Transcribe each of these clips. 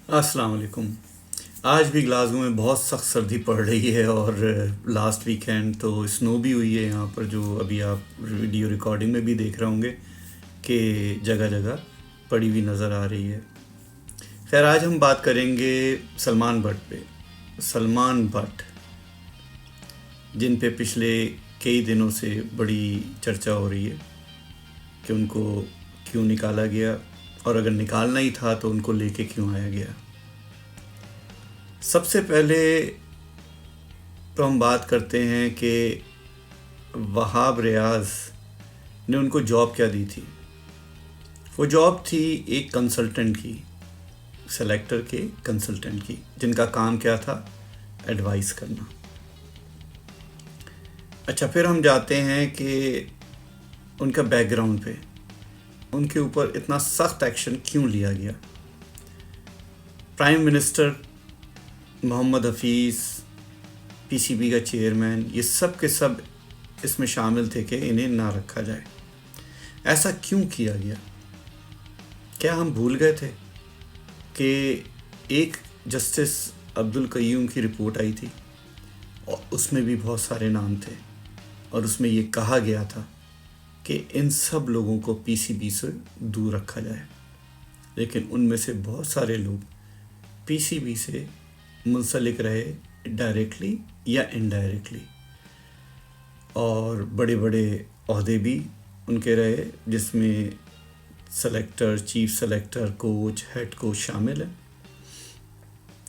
السلام علیکم۔ آج بھی گلاسگو میں بہت سخت سردی پڑ رہی ہے، اور لاسٹ ویکینڈ تو اسنو بھی ہوئی ہے یہاں پر، جو ابھی آپ ویڈیو ریکارڈنگ میں بھی دیکھ رہے ہوں گے کہ جگہ جگہ پڑی ہوئی نظر آ رہی ہے۔ خیر، آج ہم بات کریں گے سلمان بٹ پہ۔ سلمان بٹ، جن پہ پچھلے کئی دنوں سے بڑی چرچا ہو رہی ہے کہ ان کو کیوں نکالا گیا، اور اگر نکالنا ہی تھا تو ان کو لے کے کیوں آیا گیا۔ سب سے پہلے تو ہم بات کرتے ہیں کہ وہاب ریاض نے ان کو جاب کیا دی تھی۔ وہ جاب تھی ایک کنسلٹنٹ کی، سلیکٹر کے کنسلٹنٹ کی، جن کا کام کیا تھا؟ ایڈوائز کرنا۔ اچھا، پھر ہم جاتے ہیں کہ ان کا بیک گراؤنڈ پہ، ان کے اوپر اتنا سخت ایکشن کیوں لیا گیا۔ پرائم منسٹر محمد حفیظ، پی سی بی کا چیئرمین، یہ سب کے سب اس میں شامل تھے کہ انہیں نہ رکھا جائے۔ ایسا کیوں کیا گیا؟ کیا ہم بھول گئے تھے کہ ایک جسٹس عبد القیوم کی رپورٹ آئی تھی، اور اس میں بھی بہت سارے نام تھے، اور اس میں یہ کہا گیا تھا کہ ان سب لوگوں کو پی سی بی سے دور رکھا جائے، لیکن ان میں سے بہت سارے لوگ پی سی بی سے منسلک رہے، ڈائریکٹلی یا انڈائریکٹلی، اور بڑے بڑے عہدے بھی ان کے رہے، جس میں selector, chief selector, coach, head coach شامل ہیں۔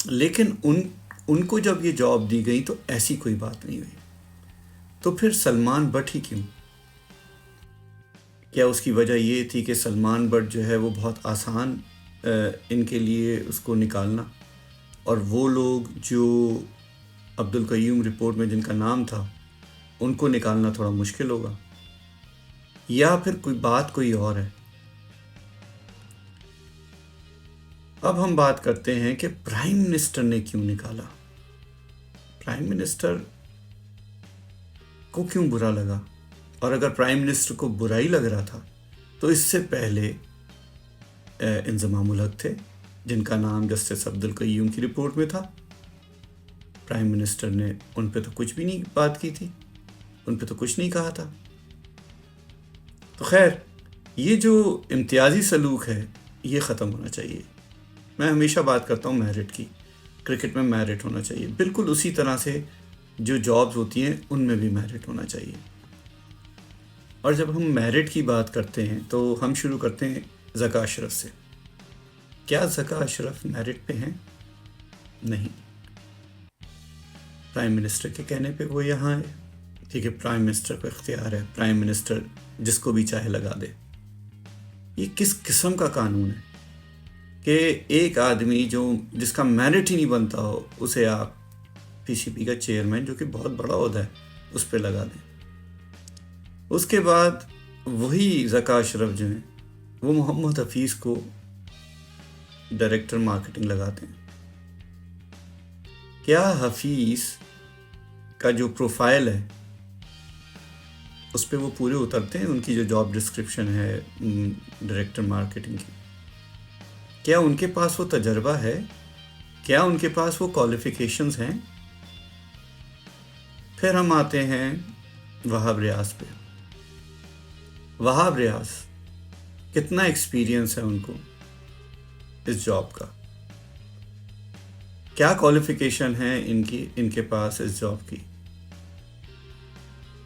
لیکن ان کو جب یہ جاب دی گئی تو ایسی کوئی بات نہیں ہوئی۔ تو پھر سلمان بٹ ہی کیوں؟ کیا اس کی وجہ یہ تھی کہ سلمان بٹ جو ہے وہ بہت آسان ان کے لیے اس کو نکالنا، اور وہ لوگ جو عبد القیوم رپورٹ میں جن کا نام تھا ان کو نکالنا تھوڑا مشکل ہوگا؟ یا پھر کوئی اور ہے؟ اب ہم بات کرتے ہیں کہ پرائم منسٹر نے کیوں نکالا۔ پرائم منسٹر کو کیوں برا لگا؟ اور اگر پرائم منسٹر کو برا ہی لگ رہا تھا تو اس سے پہلے انضمام الحق تھے، جن کا نام جسٹس عبد القیوم کی رپورٹ میں تھا۔ پرائم منسٹر نے ان پہ تو کچھ بھی نہیں بات کی تھی، ان پہ تو کچھ نہیں کہا تھا۔ تو خیر، یہ جو امتیازی سلوک ہے یہ ختم ہونا چاہیے۔ میں ہمیشہ بات کرتا ہوں میرٹ کی، کرکٹ میں میرٹ ہونا چاہیے، بالکل اسی طرح سے جو جابز ہوتی ہیں ان میں بھی میرٹ ہونا چاہیے۔ اور جب ہم میرٹ کی بات کرتے ہیں تو ہم شروع کرتے ہیں ذکا اشرف سے۔ کیا ذکا اشرف میرٹ پہ ہیں؟ نہیں۔ پرائم منسٹر کے کہنے پہ وہ یہاں ہے، کیونکہ پرائم منسٹر کو اختیار ہے، پرائم منسٹر جس کو بھی چاہے لگا دے۔ یہ کس قسم کا قانون ہے کہ ایک آدمی جس کا میرٹ ہی نہیں بنتا ہو اسے آپ پی سی بی کا چیئرمین، جو کہ بہت بڑا عہدہ ہے، اس پہ لگا دیں۔ اس کے بعد وہی ذکا اشرف جو ہیں وہ محمد حفیظ کو ڈائریکٹر مارکیٹنگ لگاتے ہیں۔ کیا حفیظ کا جو پروفائل ہے اس پہ وہ پورے اترتے ہیں؟ ان کی جو جاب ڈسکرپشن ہے ڈائریکٹر مارکیٹنگ کی، کیا ان کے پاس وہ تجربہ ہے؟ کیا ان کے پاس وہ کوالیفیکیشنز ہیں؟ پھر ہم آتے ہیں وہاب ریاض پہ۔ وہاب ریاض، کتنا ایکسپیرینس ہے ان کو اس جاب کا؟ کیا کوالیفیکیشن ہے ان کے پاس اس جاب کی؟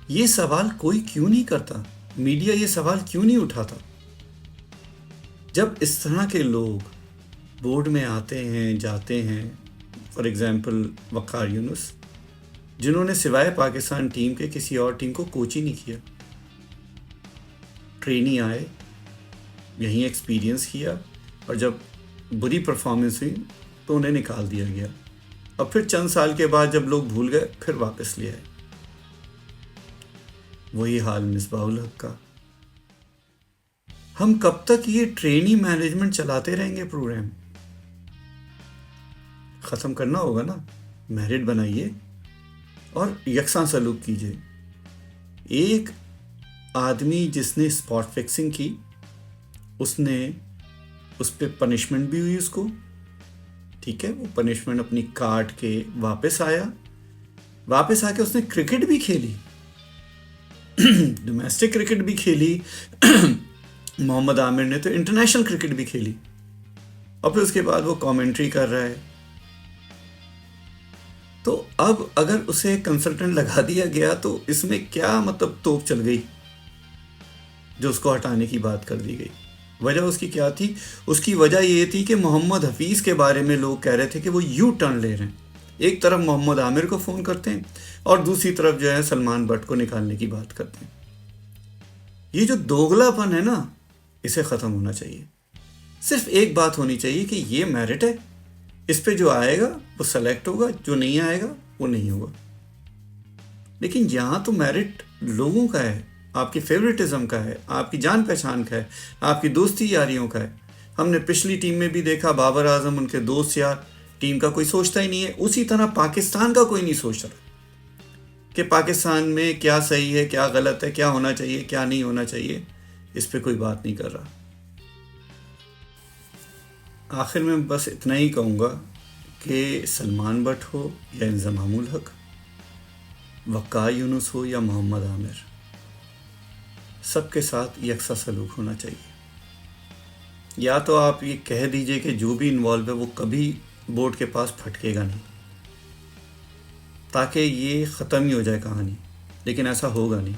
یہ سوال کوئی کیوں نہیں کرتا؟ میڈیا یہ سوال کیوں نہیں اٹھاتا؟ جب اس طرح کے لوگ بورڈ میں آتے ہیں، جاتے ہیں، فار ایگزامپل وقار یونس، جنہوں نے سوائے پاکستان ٹیم کے کسی اور ٹیم کو کوچ ہی نہیں کیا، ٹرینی آئے، یہیں ایکسپیرینس کیا، اور جب بری پرفارمنس ہوئی تو انہیں نکال دیا گیا، اور پھر چند سال کے بعد جب لوگ بھول گئے پھر واپس لے آئے۔ وہی حال مصباح الحق کا۔ ہم کب تک یہ ٹرینی مینجمنٹ چلاتے رہیں گے؟ پروگرام ختم کرنا ہوگا نا، میرٹ بنائیے اور یکساں سلوک کیجیے۔ ایک آدمی جس نے اسپاٹ فکسنگ کی، اس پہ پنشمنٹ بھی ہوئی اس کو، ٹھیک ہے، وہ پنشمنٹ اپنی کاٹ کے واپس آیا، واپس آ کے اس نے کرکٹ بھی کھیلی، ڈومیسٹک کرکٹ بھی کھیلی، محمد عامر نے تو انٹرنیشنل کرکٹ بھی کھیلی، اور پھر اس کے بعد وہ کامنٹری کر رہا ہے. تو اب اگر اسے کنسلٹنٹ لگا دیا گیا تو اس میں کیا مطلب توپ چل گئی جو اس کو ہٹانے کی بات کر دی گئی. وجہ اس کی کیا تھی؟ اس کی وجہ یہ تھی کہ محمد حفیظ کے بارے میں لوگ کہہ رہے تھے کہ وہ یو ٹرن لے رہے ہیں. ایک طرف محمد عامر کو فون کرتے ہیں اور دوسری طرف جو ہے سلمان بٹ کو نکالنے کی بات کرتے ہیں. یہ جو دوگلا پن ہے نا، اسے ختم ہونا چاہیے. صرف ایک بات ہونی چاہیے کہ یہ میرٹ ہے، اس پہ جو آئے گا وہ سلیکٹ ہوگا، جو نہیں آئے گا وہ نہیں ہوگا. لیکن یہاں تو میرٹ لوگوں کا ہے، آپ کی فیوریٹزم کا ہے، آپ کی جان پہچان کا ہے، آپ کی دوستی یاریوں کا ہے. ہم نے پچھلی ٹیم میں بھی دیکھا، بابر اعظم ان کے دوست یار، ٹیم کا کوئی سوچتا ہی نہیں ہے. اسی طرح پاکستان کا کوئی نہیں سوچ رہا کہ پاکستان میں کیا صحیح ہے، کیا غلط ہے، کیا ہونا چاہیے، کیا نہیں ہونا چاہیے. اس پہ کوئی بات نہیں کر رہا. آخر میں بس اتنا ہی کہوں گا کہ سلمان بٹ ہو یا انضمام الحق، وقار یونس ہو یا محمد عامر، سب کے ساتھ یکساں سلوک ہونا چاہیے. یا تو آپ یہ کہہ دیجئے کہ جو بھی انوالو ہے وہ کبھی بورڈ کے پاس پھٹکے گا نہیں، تاکہ یہ ختم ہی ہو جائے کہانی. لیکن ایسا ہوگا نہیں.